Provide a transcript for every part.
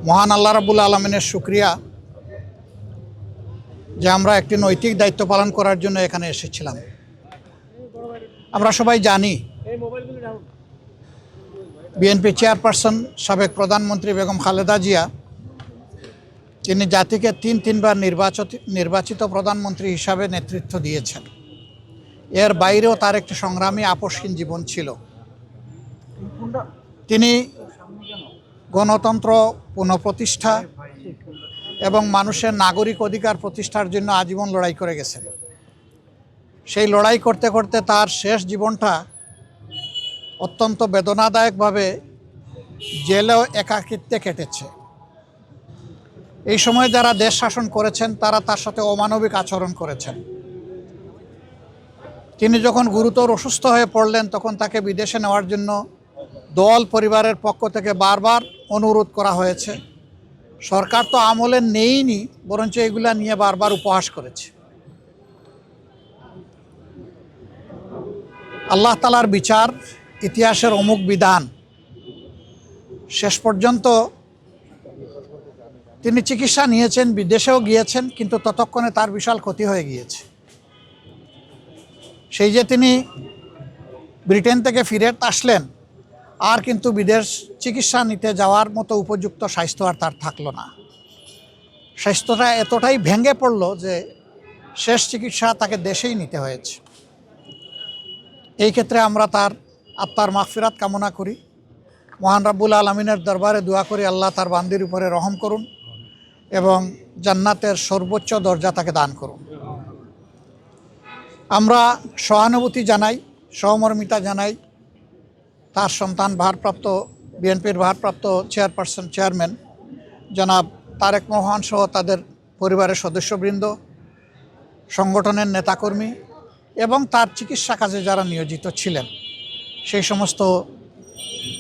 মহান আল্লাহ রাব্বুল আলামিনের শুকরিয়া যে আমরা একটি নৈতিক দায়িত্ব পালন করার জন্য এখানে এসেছিলাম। আমরা সবাই জানি বিএনপি চেয়ারপারসন সাবেক প্রধানমন্ত্রী বেগম খালেদা জিয়া তিনি জাতিকে তিনবার নির্বাচিত প্রধানমন্ত্রী হিসাবে নেতৃত্ব দিয়েছেন। এর বাইরেও তার একটি সংগ্রামী আপসহীন জীবন ছিল। তিনি গণতন্ত্র পুনঃপ্রতিষ্ঠা এবং মানুষের নাগরিক অধিকার প্রতিষ্ঠার জন্য আজীবন লড়াই করে গেছেন। সেই লড়াই করতে করতে তার শেষ জীবনটা অত্যন্ত বেদনাদায়কভাবে জেলেও একাকিত্বে কেটেছে। এই সময় যারা দেশ শাসন করেছেন তারা তার সাথে অমানবিক আচরণ করেছেন। তিনি যখন গুরুতর অসুস্থ হয়ে পড়লেন তখন তাকে বিদেশে নেওয়ার জন্য দল পরিবারের পক্ষ থেকে বারবার অনুরোধ করা হয়েছে। সরকার তো আমলে নেইনি, বরঞ্চ এগুলা নিয়ে বারবার উপহাস করেছে। আল্লাহ তাআলার বিচার, ইতিহাসের অমুক বিধান, শেষ পর্যন্ত তিনি চিকিৎসা নিয়েছেন, বিদেশেও গিয়েছেন, কিন্তু ততক্ষণে তার বিশাল ক্ষতি হয়ে গিয়েছে। সেই যে তিনি ব্রিটেন থেকে ফিরে আসলেন, আর কিন্তু বিদেশ চিকিৎসা নিতে যাওয়ার মতো উপযুক্ত স্বাস্থ্য আর তার থাকলো না। স্বাস্থ্যটা এতটাই ভেঙে পড়ল যে শেষ চিকিৎসা তাকে দেশেই নিতে হয়েছে। এই ক্ষেত্রে আমরা তার আত্মার মাগফিরাত কামনা করি। মহান রাব্বুল আলামিনের দরবারে দোয়া করি আল্লাহ তার বান্দির উপরে রহম করুন এবং জান্নাতের সর্বোচ্চ দরজা তাকে দান করুন। আমরা সহানুভূতি জানাই, সহমর্মিতা জানাই তার সন্তান বিএনপির ভারপ্রাপ্ত চেয়ারম্যান জনাব তারেক রহমান সহ তাদের পরিবারের সদস্যবৃন্দ, সংগঠনের নেতাকর্মী এবং তার চিকিৎসা কাজে যারা নিয়োজিত ছিলেন সেই সমস্ত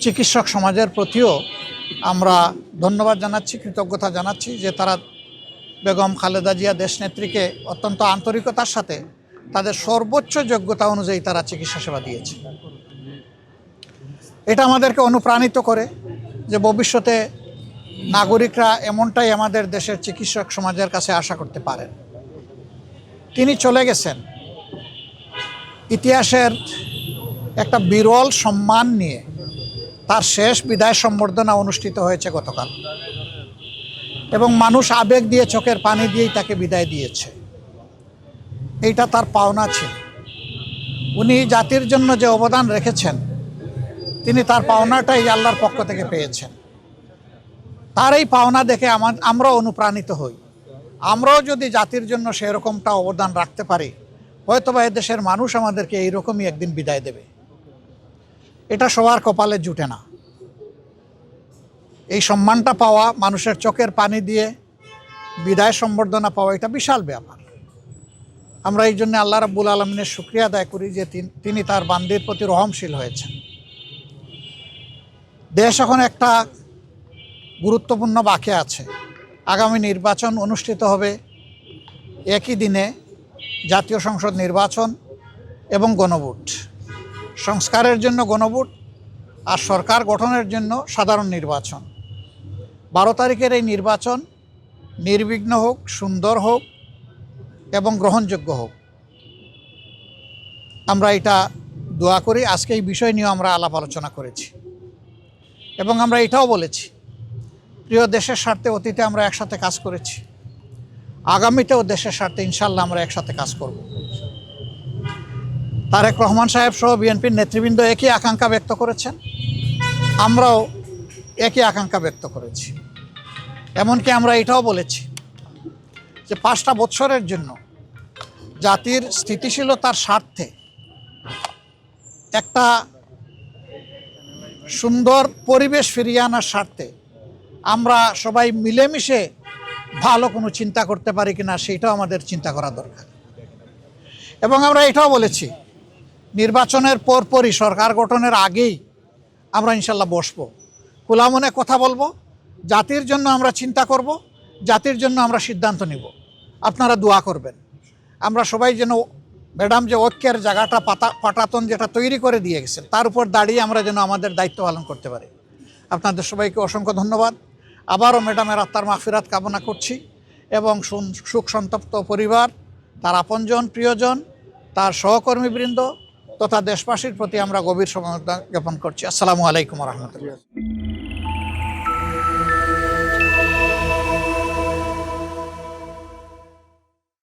চিকিৎসক সমাজের প্রতিও আমরা ধন্যবাদ জানাচ্ছি, কৃতজ্ঞতা জানাচ্ছি যে তারা বেগম খালেদা জিয়া দেশনেত্রীকে অত্যন্ত আন্তরিকতার সাথে তাদের সর্বোচ্চ যোগ্যতা অনুযায়ী তারা চিকিৎসা সেবা দিয়েছে। এটা আমাদেরকে অনুপ্রাণিত করে যে ভবিষ্যতে নাগরিকরা এমনটাই আমাদের দেশের চিকিৎসক সমাজের কাছে আশা করতে পারেন। তিনি চলে গেছেন ইতিহাসের একটা বিরল সম্মান নিয়ে। তার শেষ বিদায় সম্বর্ধনা অনুষ্ঠিত হয়েছে গতকাল এবং মানুষ আবেগ দিয়ে, চোখের পানি দিয়েই তাকে বিদায় দিয়েছে। এইটা তার পাওনা ছিল। উনি জাতির জন্য যে অবদান রেখেছেন তিনি তার পাওনাটাই আল্লাহর পক্ষ থেকে পেয়েছেন। তার এই পাওনা দেখে আমরাও অনুপ্রাণিত হই। আমরাও যদি জাতির জন্য সেরকমটা অবদান রাখতে পারি, হয়তোবা এদেশের মানুষ আমাদেরকে এইরকমই একদিন বিদায় দেবে। এটা সবার কপালে জুটে না। এই সম্মানটা পাওয়া, মানুষের চোখের পানি দিয়ে বিদায় সম্বর্ধনা পাওয়া, এটা বিশাল ব্যাপার। আমরা এই জন্য আল্লাহ রাব্বুল আলামিনের শুকরিয়া আদায় করি যে তিনি তার বান্দির প্রতি রহমশীল হয়েছেন। দেশ এখন একটা গুরুত্বপূর্ণ বাঁকে আছে। আগামী নির্বাচন অনুষ্ঠিত হবে একই দিনে, জাতীয় সংসদ নির্বাচন এবং গণভোট। সংস্কারের জন্য গণভোট আর সরকার গঠনের জন্য সাধারণ নির্বাচন। 12 তারিখের এই নির্বাচন নির্বিঘ্ন হোক, সুন্দর হোক এবং গ্রহণযোগ্য হোক, আমরা এটা দোয়া করি। আজকে এই বিষয় নিয়ে আমরা আলাপ আলোচনা করেছি এবং আমরা এটাও বলেছি, প্রিয় দেশের স্বার্থে অতীতে আমরা একসাথে কাজ করেছি, আগামীতেও দেশের স্বার্থে ইনশাল্লাহ আমরা একসাথে কাজ করব। তারেক রহমান সাহেব সহ বিএনপির নেতৃবৃন্দ একই আকাঙ্ক্ষা ব্যক্ত করেছেন, আমরাও একই আকাঙ্ক্ষা ব্যক্ত করেছি। এমনকি আমরা এটাও বলেছি যে 5টা বছরের জন্য জাতির স্থিতিশীলতার স্বার্থে একটা সুন্দর পরিবেশ ফিরিয়ে আনার স্বার্থে আমরা সবাই মিলেমিশে ভালো কোনো চিন্তা করতে পারি কিনা সেটাও আমাদের চিন্তা করা দরকার। এবং আমরা এটাও বলেছি, নির্বাচনের পরপরই, সরকার গঠনের আগেই আমরা ইনশাল্লাহ বসবো, খোলা মনে কথা বলবো, জাতির জন্য আমরা চিন্তা করব, জাতির জন্য আমরা সিদ্ধান্ত নিব। আপনারা দোয়া করবেন আমরা সবাই যেন ম্যাডাম যে ঐক্যের জায়গাটা পাটাতন যেটা তৈরি করে দিয়ে গেছেন তার উপর দাঁড়িয়ে আমরা যেন আমাদের দায়িত্ব পালন করতে পারি। আপনাদের সবাইকে অসংখ্য ধন্যবাদ। আবারও ম্যাডামের আত্মার মাগফিরাত কামনা করছি এবং শোক সন্তপ্ত পরিবার, তার আপনজন, প্রিয়জন, তার সহকর্মীবৃন্দ তথা দেশবাসীর প্রতি আমরা গভীর সমবেদনা জ্ঞাপন করছি। আসসালামু আলাইকুম রহমতুল্লাহ।